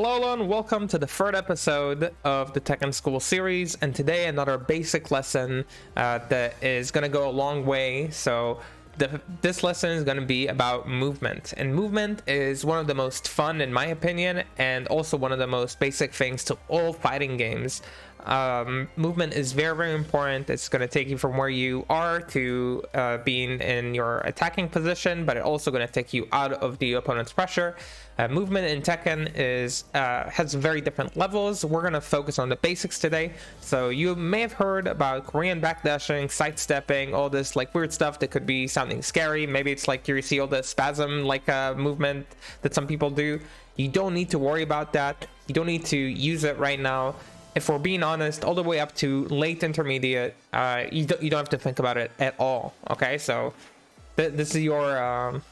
Hello and welcome to the third episode of the Tekken School series, and today another basic lesson that is going to go a long way. So this lesson is going to be about movement, and movement is one of the most fun in my opinion, and also one of the most basic things to all fighting games. Movement is very important. It's going to take you from where you are to being in your attacking position, but it's also going to take you out of the opponent's pressure. Movement in Tekken has very different levels. We're going to focus on the basics today. So you may have heard about Korean backdashing, sidestepping, all this like weird stuff that could be sounding scary. Maybe it's like you see all the spasm like movement that some people do. You don't need to worry about that. You don't need to use it right now. If we're being honest, all the way up to late intermediate, you don't have to think about it at all. Okay, so this is your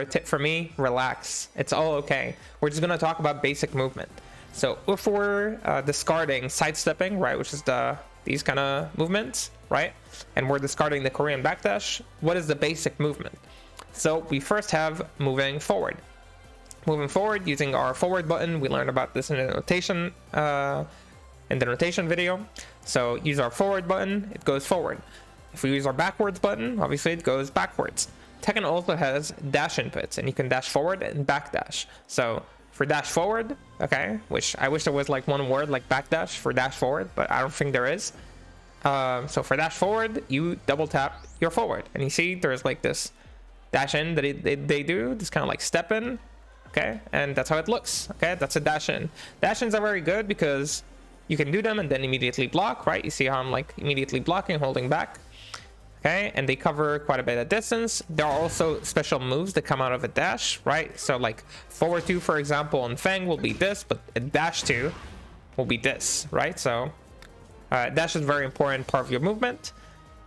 tip for me. Relax, it's all okay. We're just gonna talk about basic movement. So if we're discarding sidestepping, right, which is these kind of movements, right, and we're discarding the Korean backdash, what is the basic movement? So we first have moving forward. Moving forward using our forward button. We learned about this in the notation video. So use our forward button, it goes forward. If we use our backwards button, obviously it goes backwards. Tekken also has dash inputs, and you can dash forward and backdash. So for dash forward, okay, which I wish there was like one word like backdash for dash forward, but I don't think there is. So for dash forward, you double tap your forward, and you see there's like this dash in that they do, this kind of like step in. Okay, and that's how it looks. Okay, that's a dash in. Dash ins are very good because you can do them and then immediately block, right? You see how I'm like immediately blocking, holding back. Okay, and they cover quite a bit of distance. There are also special moves that come out of a dash, right? So like forward 2, for example, on Fang will be this, but a dash 2 will be this, right? So dash is a very important part of your movement.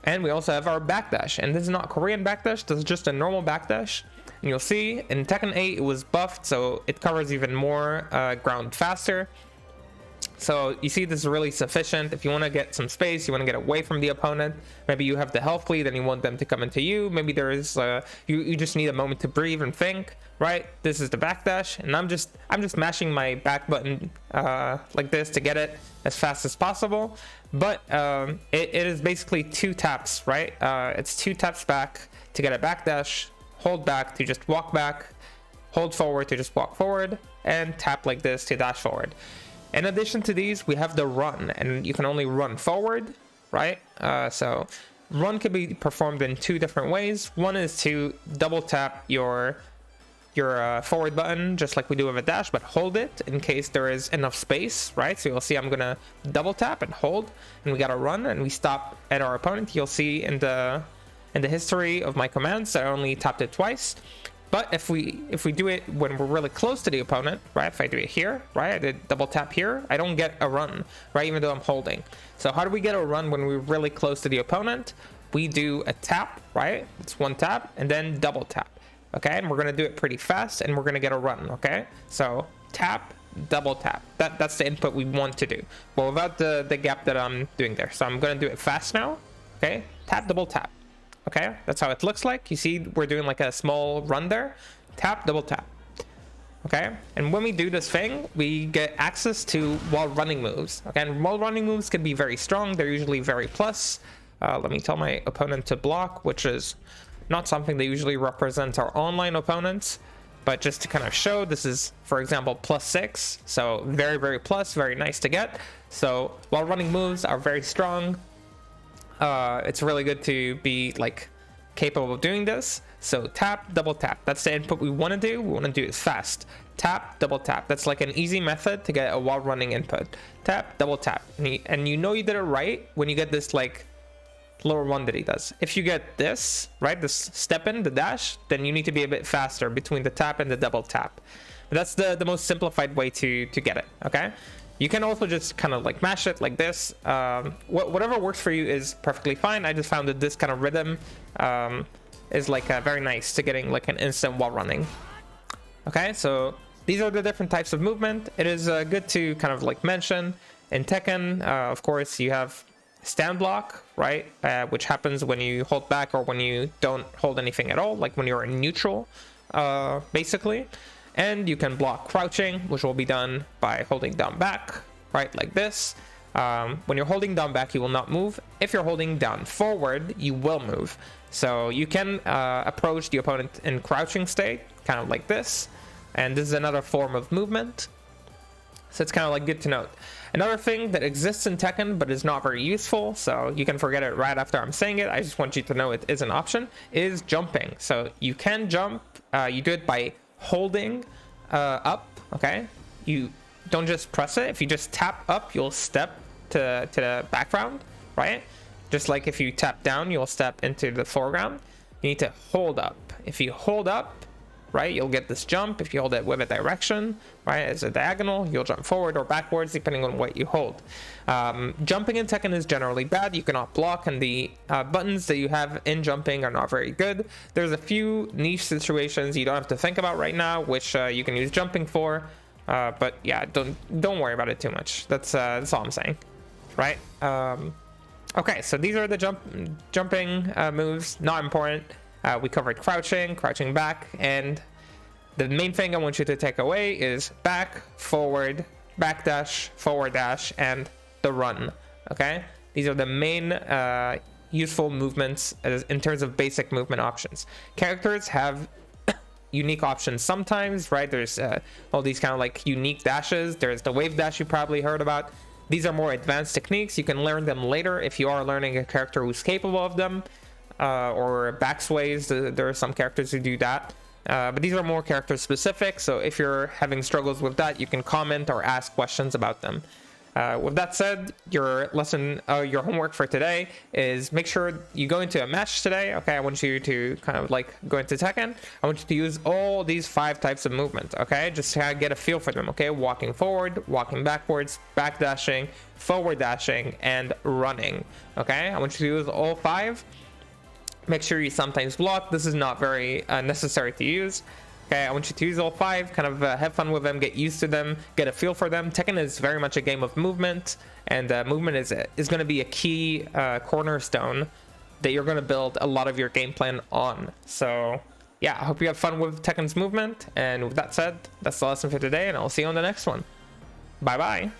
And we also have our backdash, and this is not Korean backdash, this is just a normal backdash. And you'll see in Tekken 8 it was buffed, so it covers even more ground faster. So you see this is really sufficient. If you want to get some space, you want to get away from the opponent, maybe you have the health lead and you want them to come into you, maybe there is you just need a moment to breathe and think, right? This is the backdash, and I'm just mashing my back button like this to get it as fast as possible. But it is basically 2 taps, right? It's 2 taps back to get a backdash, hold back to just walk back, hold forward to just walk forward, and tap like this to dash forward. In addition to these, we have the run, and you can only run forward, right? So run can be performed in 2 different ways. One is to double tap your forward button just like we do with a dash, but hold it in case there is enough space, right? So you'll see I'm gonna double tap and hold, and we gotta run, and we stop at our opponent. You'll see in the history of my commands I only tapped it twice. But if we do it when we're really close to the opponent, right? If I do it here, right, I did double tap here, I don't get a run, right, even though I'm holding. So how do we get a run when we're really close to the opponent? We do a tap, right? It's 1 tap and then double tap. Okay, and we're gonna do it pretty fast, and we're gonna get a run. Okay, so tap, double tap. That's the input we want to do, well, without the gap that I'm doing there. So I'm gonna do it fast now. Okay, tap, double tap. Okay, that's how it looks like. You see we're doing like a small run there. Tap, double tap. Okay, and when we do this thing, we get access to while running moves. Okay, and while running moves can be very strong. They're usually very plus. Let me tell my opponent to block, which is not something that usually represents our online opponents, but just to kind of show, this is, for example, +6. So very plus, very nice to get. So while running moves are very strong. It's really good to be like capable of doing this. So tap, double tap, that's the input we want to do. We want to do it fast. Tap, double tap, that's like an easy method to get a while running input. Tap, double tap, and you know you did it right when you get this like little one that he does. If you get this right, this step in, the dash, then you need to be a bit faster between the tap and the double tap. But that's the most simplified way to get it. Okay, you can also just kind of like mash it like this. Whatever works for you is perfectly fine. I just found that this kind of rhythm is like very nice to getting like an instant while running. Okay, so these are the different types of movement. It is good to kind of like mention in Tekken, of course, you have stand block, right, which happens when you hold back or when you don't hold anything at all, like when you're in neutral, basically. And you can block crouching, which will be done by holding down back, right, like this. When you're holding down back, you will not move. If you're holding down forward, you will move. So you can approach the opponent in crouching state, kind of like this. And this is another form of movement. So it's kind of like good to note. Another thing that exists in Tekken but is not very useful, so you can forget it right after I'm saying it, I just want you to know it is an option, is jumping. So you can jump, you do it by holding up, okay? You don't just press it. If you just tap up, you'll step to the background, right? Just like if you tap down, you'll step into the foreground. You need to hold up. If you hold up, right, you'll get this jump. If you hold it with a direction, right, as a diagonal, you'll jump forward or backwards depending on what you hold. Jumping in Tekken is generally bad. You cannot block, and the buttons that you have in jumping are not very good. There's a few niche situations you don't have to think about right now, which you can use jumping for. But yeah, don't worry about it too much. That's all I'm saying, right? Okay, so these are the jumping moves. Not important. We covered crouching back, and the main thing I want you to take away is back, forward, backdash, forward dash, and the run. Okay, these are the main useful movements in terms of basic movement options. Characters have unique options sometimes, right? There's all these kind of like unique dashes. There's the wave dash you probably heard about. These are more advanced techniques. You can learn them later if you are learning a character who's capable of them. Or backsways, there are some characters who do that, but these are more character specific, so if you're having struggles with that, you can comment or ask questions about them. With that said, your homework for today is make sure you go into a match today. Okay, I want you to kind of like go into Tekken. I want you to use all these 5 types of movement, okay, just to kind of get a feel for them. Okay, walking forward, walking backwards, backdashing, forward dashing, and running. Okay, I want you to use all 5. Make sure you sometimes block. This is not very necessary to use. Okay, I want you to use all 5, kind of have fun with them, get used to them, get a feel for them. Tekken is very much a game of movement, and movement is going to be a key cornerstone that you're going to build a lot of your game plan on. So yeah, I hope you have fun with Tekken's movement, and with that said, that's the lesson for today, and I'll see you on the next one. Bye bye.